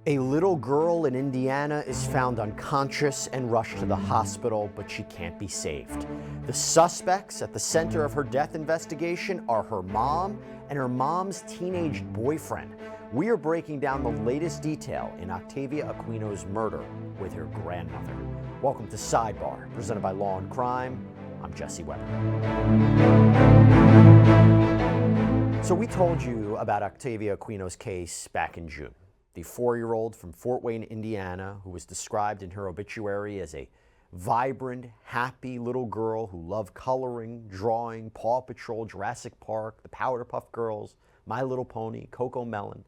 A little girl in Indiana is found unconscious and rushed to the hospital, but she can't be saved. The suspects at the center of her death investigation are her mom and her mom's teenage boyfriend. We are breaking down the latest detail in Octavia Aquino's murder with her grandmother. Welcome to Sidebar, presented by Law&Crime. I'm Jesse Weber. So we told you about Octavia Aquino's case back in June. The 4-year-old from Fort Wayne, Indiana, who was described in her obituary as a vibrant, happy little girl who loved coloring, drawing, Paw Patrol, Jurassic Park, the Powderpuff Girls, My Little Pony, Coco Melon.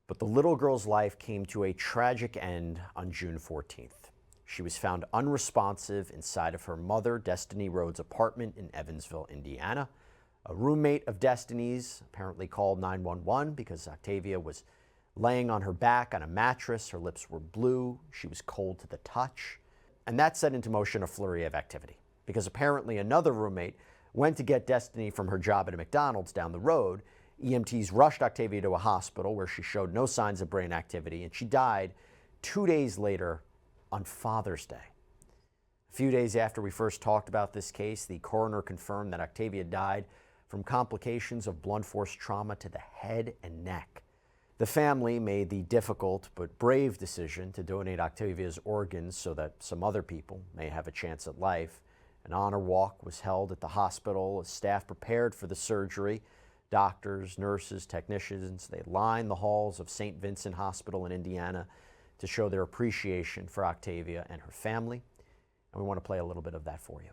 But the little girl's life came to a tragic end on June 14th. She was found unresponsive inside of her mother, Destiny Rhodes' apartment in Evansville, Indiana. A roommate of Destiny's apparently called 911 because Octavia was laying on her back on a mattress. Her lips were blue. She was cold to the touch. And that set into motion a flurry of activity because apparently another roommate went to get Destiny from her job at a McDonald's down the road. EMTs rushed Octavia to a hospital where she showed no signs of brain activity, and she died 2 days later on Father's Day. A few days after we first talked about this case, the coroner confirmed that Octavia died from complications of blunt force trauma to the head and neck. The family made the difficult but brave decision to donate Octavia's organs so that some other people may have a chance at life. An honor walk was held at the hospital as staff prepared for the surgery. Doctors, nurses, technicians, they lined the halls of St. Vincent Hospital in Indiana to show their appreciation for Octavia and her family. And we want to play a little bit of that for you.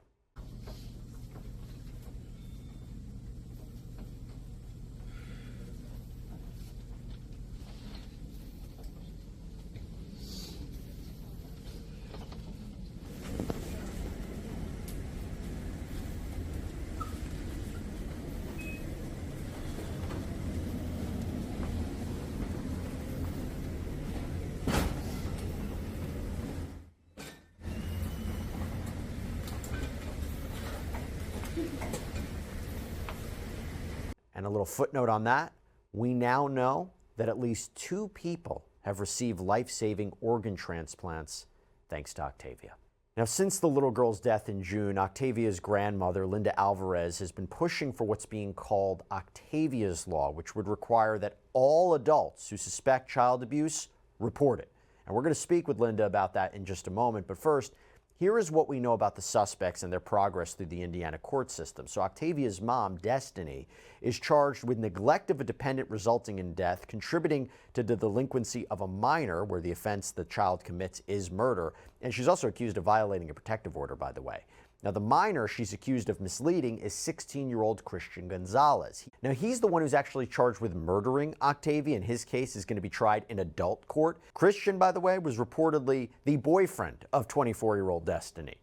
And a little footnote on that, we now know that at least 2 people have received life-saving organ transplants thanks to Octavia. Now, since the little girl's death in June, Octavia's grandmother, Linda Alvarez, has been pushing for what's being called Octavia's Law, which would require that all adults who suspect child abuse report it. And we're going to speak with Linda about that in just a moment. But first, here is what we know about the suspects and their progress through the Indiana court system. So Octavia's mom, Destiny, is charged with neglect of a dependent resulting in death, contributing to the delinquency of a minor, where the offense the child commits is murder. And she's also accused of violating a protective order, by the way. Now, the minor she's accused of misleading is 16-year-old Christian Gonzalez. Now, he's the one who's actually charged with murdering Octavia, and his case is going to be tried in adult court. Christian, by the way, was reportedly the boyfriend of 24-year-old Destiny.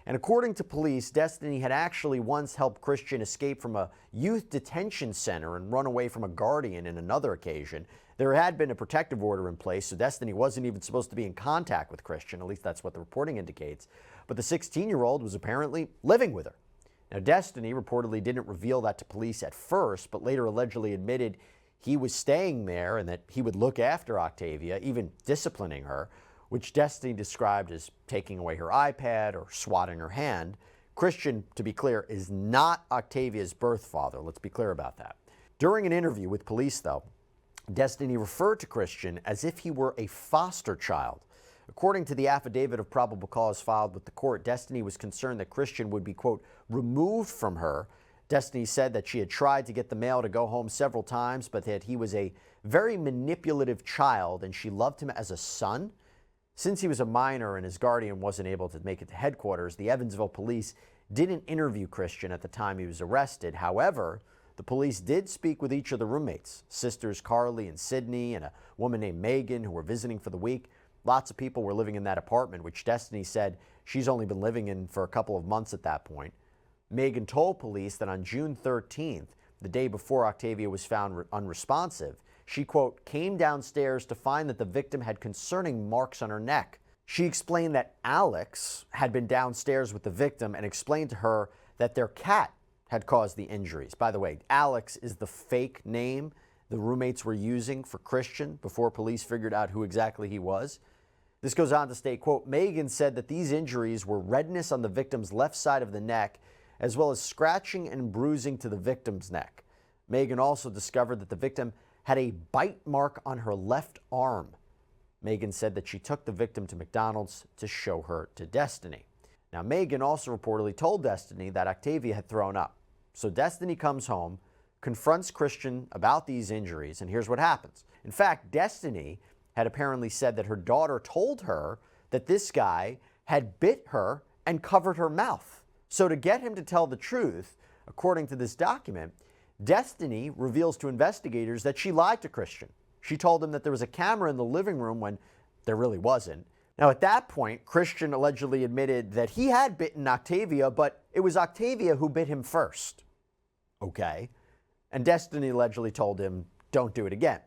And according to police, Destiny had actually once helped Christian escape from a youth detention center and run away from a guardian in another occasion. There had been a protective order in place, so Destiny wasn't even supposed to be in contact with Christian, at least that's what the reporting indicates. But the 16-year-old was apparently living with her. Now, Destiny reportedly didn't reveal that to police at first, but later allegedly admitted he was staying there and that he would look after Octavia, even disciplining her, which Destiny described as taking away her iPad or swatting her hand. Christian, to be clear, is not Octavia's birth father. Let's be clear about that. During an interview with police, though, Destiny referred to Christian as if he were a foster child. According to the affidavit of probable cause filed with the court, Destiny was concerned that Christian would be, quote, removed from her. Destiny said that she had tried to get the male to go home several times, but that he was a very manipulative child and she loved him as a son. Since he was a minor and his guardian wasn't able to make it to headquarters, the Evansville police didn't interview Christian at the time he was arrested. However, the police did speak with each of the roommates, sisters Carly and Sydney and a woman named Megan, who were visiting for the week. Lots of people were living in that apartment, which Destiny said she's only been living in for a couple of months at that point. Megan told police that on June 13th, the day before Octavia was found unresponsive, she, quote, came downstairs to find that the victim had concerning marks on her neck. She explained that Alex had been downstairs with the victim and explained to her that their cat had caused the injuries. By the way, Alex is the fake name the roommates were using for Christian before police figured out who exactly he was. This goes on to state, quote, Megan said that these injuries were redness on the victim's left side of the neck, as well as scratching and bruising to the victim's neck. Megan also discovered that the victim had a bite mark on her left arm. Megan said that she took the victim to McDonald's to show her to Destiny. Now, Megan also reportedly told Destiny that Octavia had thrown up. So Destiny comes home, confronts Christian about these injuries, and here's what happens. In fact, Destiny had apparently said that her daughter told her that this guy had bit her and covered her mouth. So to get him to tell the truth, according to this document, Destiny reveals to investigators that she lied to Christian. She told him that there was a camera in the living room when there really wasn't. Now, at that point, Christian allegedly admitted that he had bitten Octavia, but it was Octavia who bit him first. Okay. And Destiny allegedly told him, don't do it again.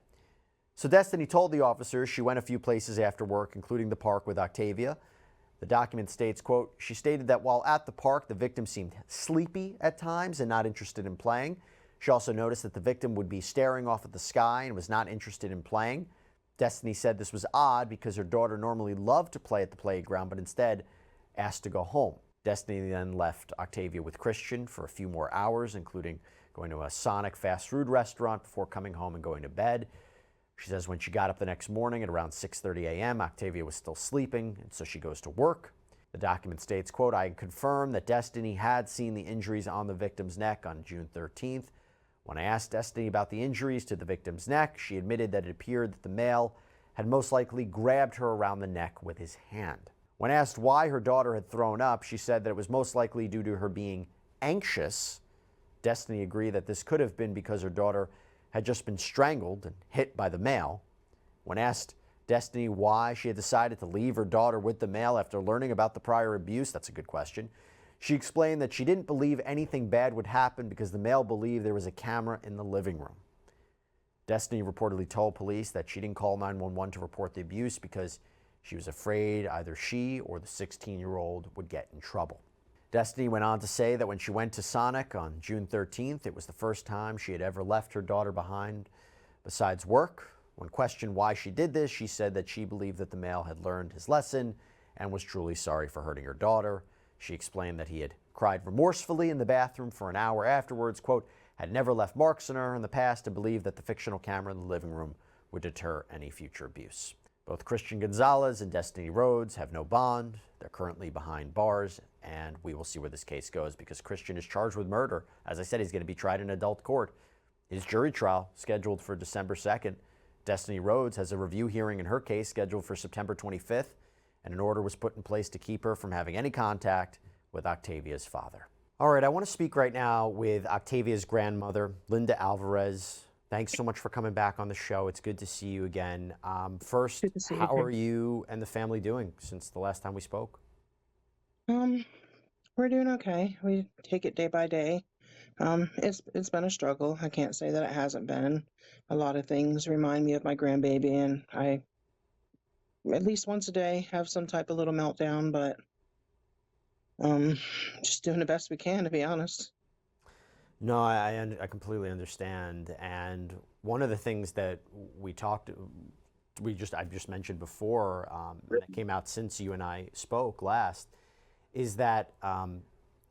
So Destiny told the officers she went a few places after work, including the park with Octavia. The document states, quote, she stated that while at the park, the victim seemed sleepy at times and not interested in playing. She also noticed that the victim would be staring off at the sky and was not interested in playing. Destiny said this was odd because her daughter normally loved to play at the playground, but instead asked to go home. Destiny then left Octavia with Christian for a few more hours, including going to a Sonic fast food restaurant before coming home and going to bed. She says when she got up the next morning at around 6:30 a.m., Octavia was still sleeping, and so she goes to work. The document states, quote, I confirm that Destiny had seen the injuries on the victim's neck on June 13th. When I asked Destiny about the injuries to the victim's neck, she admitted that it appeared that the male had most likely grabbed her around the neck with his hand. When asked why her daughter had thrown up, she said that it was most likely due to her being anxious. Destiny agreed that this could have been because her daughter had just been strangled and hit by the male. When asked Destiny why she had decided to leave her daughter with the male after learning about the prior abuse, that's a good question, she explained that she didn't believe anything bad would happen because the male believed there was a camera in the living room. Destiny reportedly told police that she didn't call 911 to report the abuse because she was afraid either she or the 16-year-old would get in trouble. Destiny went on to say that when she went to Sonic on June 13th, it was the first time she had ever left her daughter behind besides work. When questioned why she did this, she said that she believed that the male had learned his lesson and was truly sorry for hurting her daughter. She explained that he had cried remorsefully in the bathroom for an hour afterwards, quote, had never left marks on her in the past and believed that the fictional camera in the living room would deter any future abuse. Both Christian Gonzalez and Destiny Rhodes have no bond. They're currently behind bars, and we will see where this case goes because Christian is charged with murder. As I said, he's going to be tried in adult court. His jury trial scheduled for December 2nd. Destiny Rhodes has a review hearing in her case scheduled for September 25th, and an order was put in place to keep her from having any contact with Octavia's father. All right, I want to speak right now with Octavia's grandmother, Linda Alvarez. Thanks so much for coming back on the show. It's good to see you again. First, how are you and the family doing since the last time we spoke? We're doing okay. We take it day by day. It's been a struggle. I can't say that it hasn't been. A lot of things remind me of my grandbaby, and I at least once a day have some type of little meltdown, but just doing the best we can, to be honest. No, I completely understand. And one of the things that I've just mentioned before, that came out since you and I spoke last, is that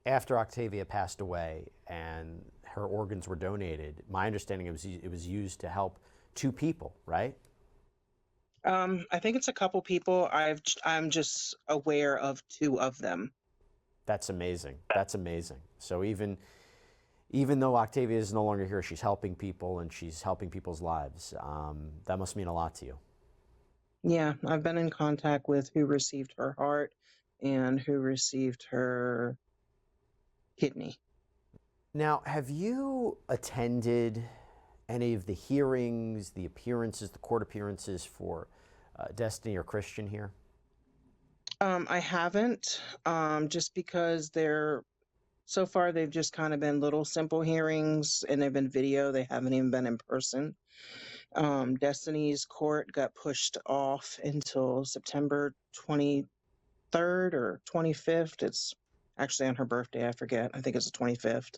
after Octavia passed away and her organs were donated, my understanding it was used to help two people, right? I think it's a couple people. I'm just aware of two of them. That's amazing. That's amazing. So even though Octavia is no longer here, she's helping people and she's helping people's lives. That must mean a lot to you. Yeah, I've been in contact with who received her heart and who received her kidney. Now, have you attended any of the hearings, the appearances, the court appearances for Destiny or Christian here? I haven't, just because so far they've just kind of been little simple hearings and they've been video. They haven't even been in person. Destiny's court got pushed off until September 23rd or 25th. It's actually on her birthday. I forget. I think it's the 25th.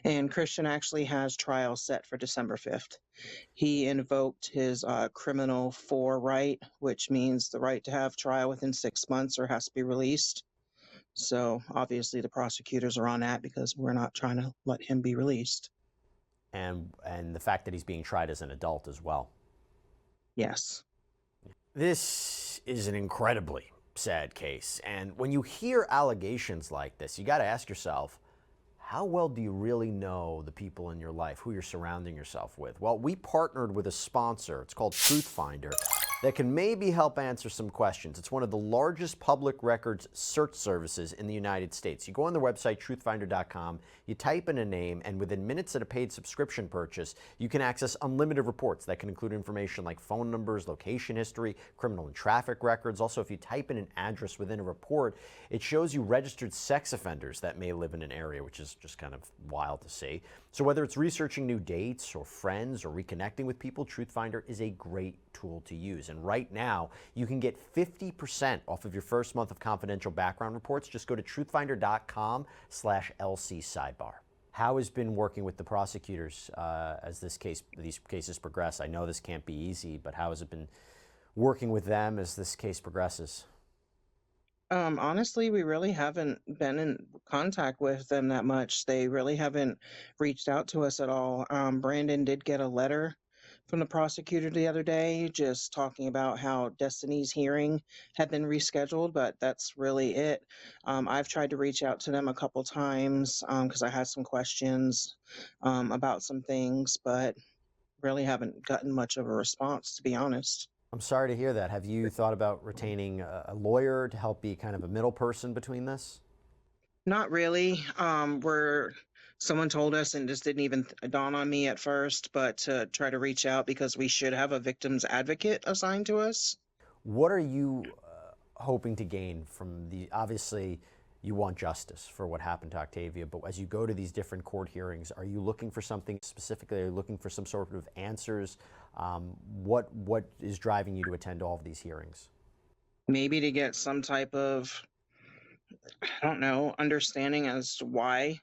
And Christian actually has trial set for December 5th. He invoked his criminal 4 right, which means the right to have trial within 6 months or has to be released. So obviously the prosecutors are on that because we're not trying to let him be released. And the fact that he's being tried as an adult as well. Yes. This is an incredibly sad case. And when you hear allegations like this, you got to ask yourself, how well do you really know the people in your life, who you're surrounding yourself with? Well, we partnered with a sponsor. It's called Truthfinder, that can maybe help answer some questions. It's one of the largest public records search services in the United States. You go on their website, truthfinder.com, you type in a name, and within minutes of a paid subscription purchase, you can access unlimited reports that can include information like phone numbers, location history, criminal and traffic records. Also, if you type in an address within a report, it shows you registered sex offenders that may live in an area, which is just kind of wild to see. So whether it's researching new dates or friends or reconnecting with people, Truthfinder is a great tool to use. And right now, you can get 50% off of your first month of confidential background reports. Just go to truthfinder.com/LC Sidebar. How has been working with the prosecutors as these cases progress? I know this can't be easy, but how has it been working with them as this case progresses? Honestly, we really haven't been in contact with them that much. They really haven't reached out to us at all. Brandon did get a letter from the prosecutor the other day just talking about how Destiny's hearing had been rescheduled, but that's really it. I've tried to reach out to them a couple times because I had some questions about some things, but really haven't gotten much of a response, to be honest. I'm sorry to hear that. Have you thought about retaining a lawyer to help be kind of a middle person between this? Not really. Where someone told us, and this didn't even dawn on me at first, but to try to reach out because we should have a victim's advocate assigned to us. What are you hoping to gain from the, obviously you want justice for what happened to Octavia, but as you go to these different court hearings, are you looking for something specifically? Are you looking for some sort of answers? What is driving you to attend all of these hearings? Maybe to get some type of, I don't know, understanding as to why,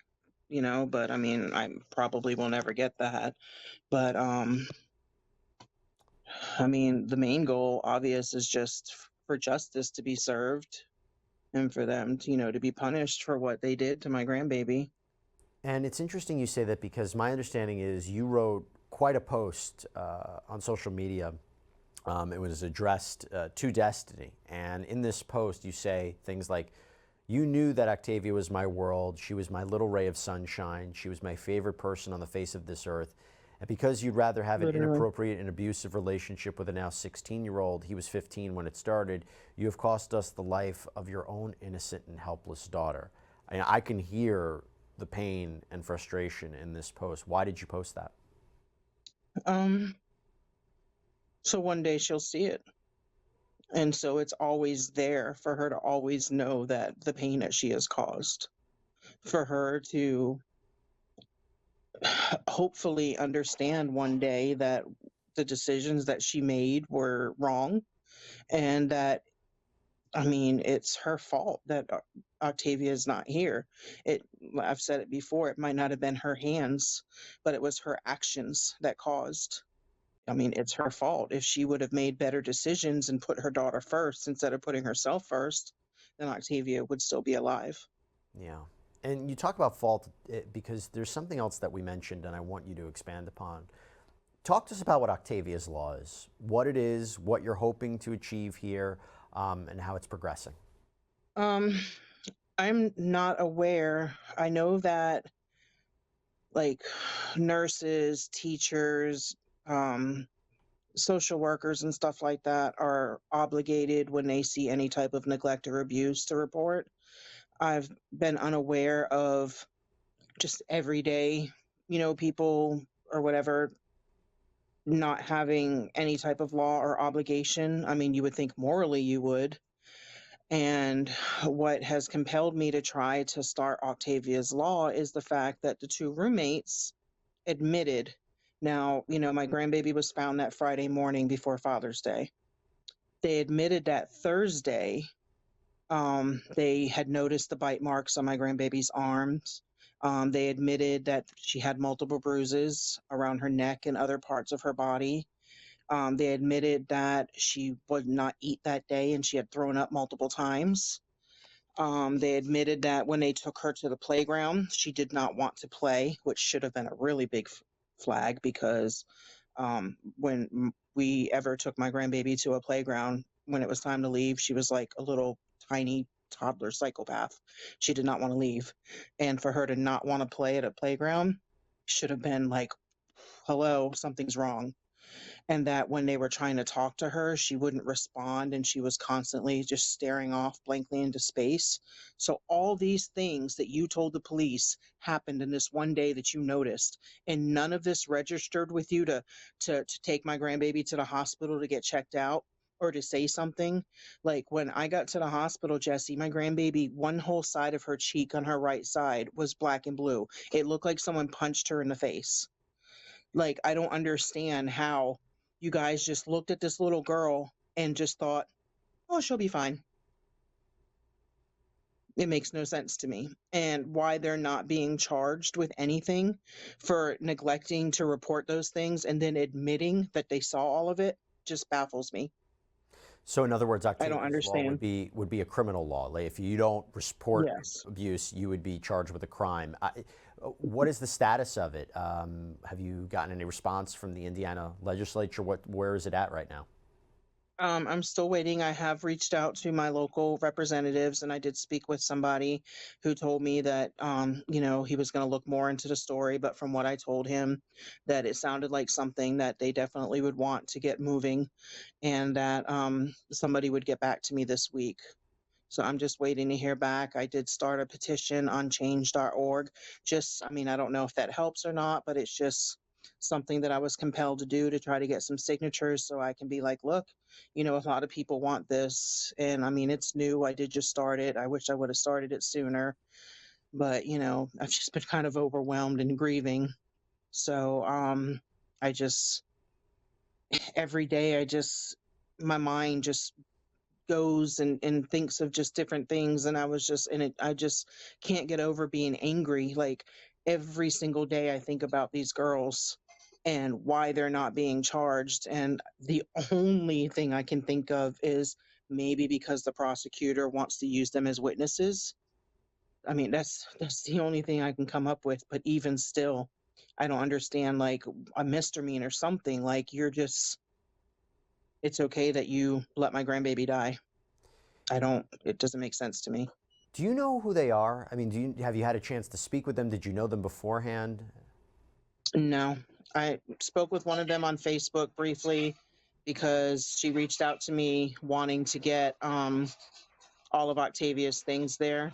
but I mean, I probably will never get that. But I mean, the main goal, obvious, is just for justice to be served and for them to, to be punished for what they did to my grandbaby. And it's interesting you say that because my understanding is you wrote quite a post on social media. It was addressed to Destiny. And in this post, you say things like, you knew that Octavia was my world. She was my little ray of sunshine. She was my favorite person on the face of this earth. And because you'd rather have an inappropriate and abusive relationship with a now 16-year-old, he was 15 when it started, you have cost us the life of your own innocent and helpless daughter. And I can hear the pain and frustration in this post. Why did you post that? So one day she'll see it. And so it's always there for her to always know that the pain that she has caused, for her to hopefully understand one day that the decisions that she made were wrong and that, I mean, it's her fault that Octavia is not here. I've said it before, it might not have been her hands, but it was her actions that caused. I mean, it's her fault. If she would have made better decisions and put her daughter first instead of putting herself first, then Octavia would still be alive. Yeah. And you talk about fault because there's something else that we mentioned and I want you to expand upon. Talk to us about what Octavia's Law is, what it is, what you're hoping to achieve here, and how it's progressing. I'm not aware. I know that like nurses, teachers, social workers and stuff like that are obligated when they see any type of neglect or abuse to report. I've been unaware of just everyday, people or whatever not having any type of law or obligation. I mean, you would think morally you would. And what has compelled me to try to start Octavia's Law is the fact that the two roommates admitted Now, my grandbaby was found that Friday morning before Father's Day. They admitted that Thursday, they had noticed the bite marks on my grandbaby's arms. They admitted that she had multiple bruises around her neck and other parts of her body. They admitted that she would not eat that day and she had thrown up multiple times. They admitted that when they took her to the playground, she did not want to play, which should have been a really big flag because when we ever took my grandbaby to a playground, when it was time to leave, she was like a little tiny toddler psychopath. She did not want to leave. And for her to not want to play at a playground should have been like, hello, something's wrong. And that when they were trying to talk to her, she wouldn't respond and she was constantly just staring off blankly into space. So all these things that you told the police happened in this one day that you noticed, and none of this registered with you to take my grandbaby to the hospital to get checked out or to say something. Like when I got to the hospital, Jesse, my grandbaby, one whole side of her cheek on her right side was black and blue. It looked like someone punched her in the face. Like, I don't understand how you guys just looked at this little girl and just thought, oh, she'll be fine. It makes no sense to me. And why they're not being charged with anything for neglecting to report those things and then admitting that they saw all of it just baffles me. So in other words, I don't Octavia's law would understand. be a criminal law. Like if you don't report Yes. abuse, you would be charged with a crime. What is the status of it? Have you gotten any response from the Indiana legislature? Where is it at right now? I'm still waiting. I have reached out to my local representatives and I did speak with somebody who told me that, he was going to look more into the story. But from what I told him, that it sounded like something that they definitely would want to get moving and that somebody would get back to me this week. So I'm just waiting to hear back. I did start a petition on change.org. I don't know if that helps or not, but it's just something that I was compelled to do to try to get some signatures so I can be like, look, a lot of people want this. And it's new. I did just start it. I wish I would have started it sooner. But, I've just been kind of overwhelmed and grieving. So I just, every day, my mind just goes and thinks of just different things, and I just can't get over being angry. Like every single day I think about these girls and why they're not being charged, and the only thing I can think of is maybe because the prosecutor wants to use them as witnesses. That's the only thing I can come up with, but even still I don't understand, like a misdemeanor or something. Like it's okay that you let my grandbaby die. It doesn't make sense to me. Do you know who they are? I mean, have you had a chance to speak with them? Did you know them beforehand? No, I spoke with one of them on Facebook briefly because she reached out to me wanting to get all of Octavia's things there.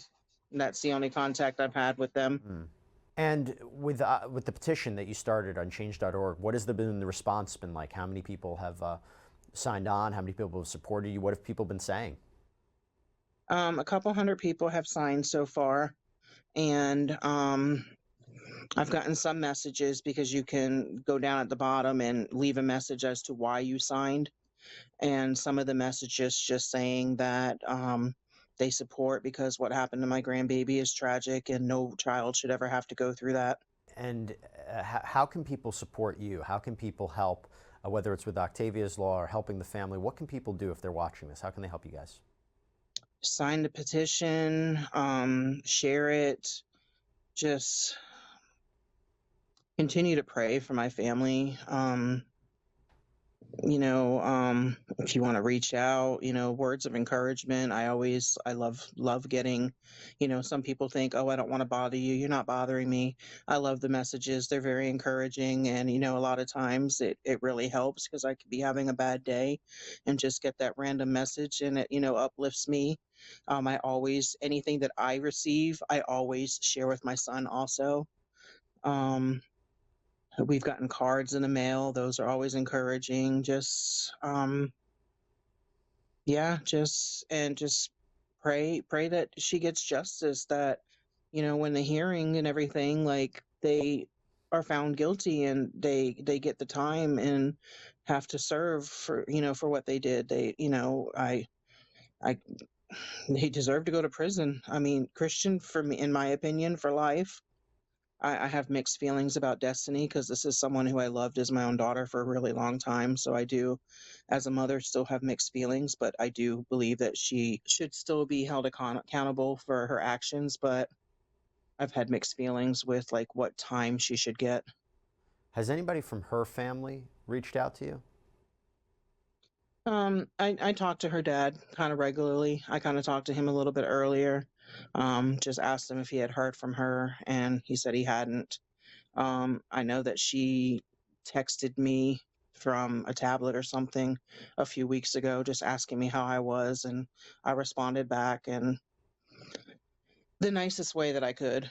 And that's the only contact I've had with them. Hmm. And with the petition that you started on change.org, what has been the response been like? How many people have signed on? How many people have supported you? What have people been saying? A couple hundred people have signed so far, and I've gotten some messages because you can go down at the bottom and leave a message as to why you signed. And some of the messages just saying that they support because what happened to my grandbaby is tragic and no child should ever have to go through that. And how can people support you? How can people help, whether it's with Octavia's Law or helping the family? What can people do if they're watching this? How can they help you guys? Sign the petition, share it, just continue to pray for my family. If you want to reach out, words of encouragement. I love getting, some people think, oh, I don't want to bother you. You're not bothering me. I love the messages. They're very encouraging. And, a lot of times it really helps because I could be having a bad day and just get that random message and it, uplifts me. Anything that I receive, I always share with my son also. Um, We've gotten cards in the mail. Those are always encouraging. Just pray that she gets justice. That, when the hearing and everything, like are found guilty and they get the time and have to serve for, for what they did. I they deserve to go to prison. I mean, Christian, for me, in my opinion, for life. I have mixed feelings about Destiny because this is someone who I loved as my own daughter for a really long time. So I do, as a mother, still have mixed feelings, but I do believe that she should still be held accountable for her actions. But I've had mixed feelings with like what time she should get. Has anybody from her family reached out to you? I talked to her dad kind of regularly. I kind of talked to him a little bit earlier. Just asked him if he had heard from her, and he said he hadn't. I know that she texted me from a tablet or something a few weeks ago, just asking me how I was, and I responded back in the nicest way that I could.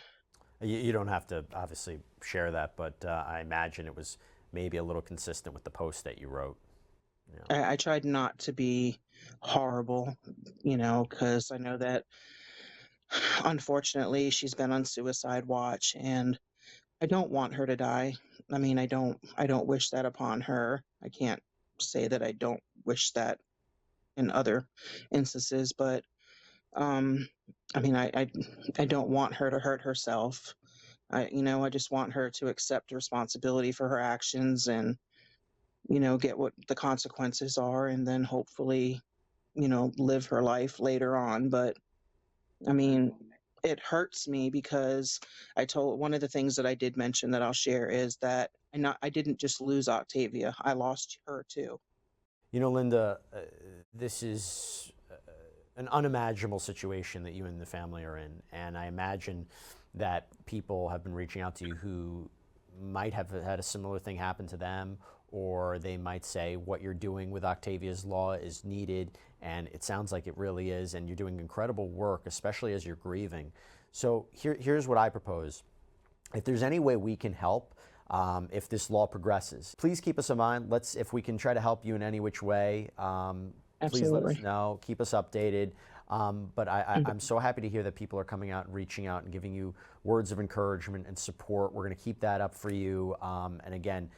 You don't have to obviously share that, but I imagine it was maybe a little consistent with the post that you wrote. I tried not to be horrible, because I know that unfortunately she's been on suicide watch, and I don't want her to die. I mean, I don't wish that upon her. I can't say that I don't wish that in other instances, but um I mean, I don't want her to hurt herself. I just want her to accept responsibility for her actions and, get what the consequences are, and then hopefully, live her life later on. But I mean, it hurts me because one of the things that I did mention that I'll share is that I didn't just lose Octavia, I lost her too. Linda, this is an unimaginable situation that you and the family are in, and I imagine that people have been reaching out to you who might have had a similar thing happen to them, or they might say what you're doing with Octavia's Law is needed, and it sounds like it really is, and you're doing incredible work, especially as you're grieving. So here's what I propose. If there's any way we can help, if this law progresses, please keep us in mind. If we can try to help you in any which way, please let us know. Keep us updated. But I'm so happy to hear that people are coming out and reaching out and giving you words of encouragement and support. We're going to keep that up for you. And again,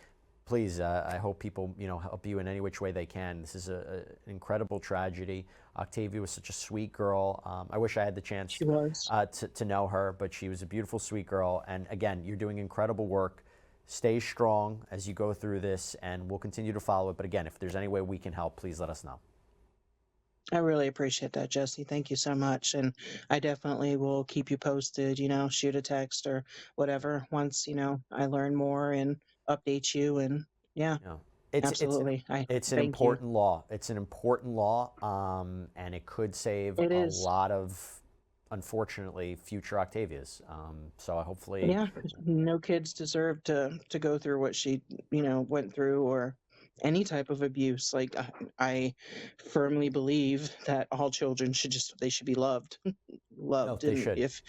please, I hope people help you in any which way they can. This is an incredible tragedy. Octavia was such a sweet girl. I wish I had the chance to know her, but she was a beautiful, sweet girl. And again, you're doing incredible work. Stay strong as you go through this, and we'll continue to follow it. But again, if there's any way we can help, please let us know. I really appreciate that, Jesse. Thank you so much. And I definitely will keep you posted, shoot a text or whatever once, I learn more and update you. And yeah, absolutely. It's an important law. It's an important law, and it could save a lot of, unfortunately, future Octavias. So hopefully... Yeah, no kids deserve to go through what she, went through, or any type of abuse. Like, I firmly believe that all children should be loved. Loved. No, they should. If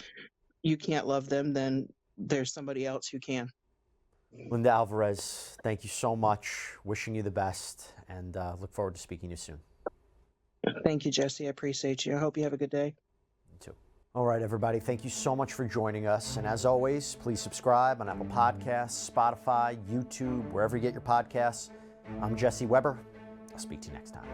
you can't love them, then there's somebody else who can. Linda Alvarez, thank you so much. Wishing you the best, and look forward to speaking to you soon. Thank you, Jesse. I appreciate you. I hope you have a good day. You too. All right, everybody, thank you so much for joining us. And as always, please subscribe on Apple Podcasts, Spotify, YouTube, wherever you get your podcasts. I'm Jesse Weber. I'll speak to you next time.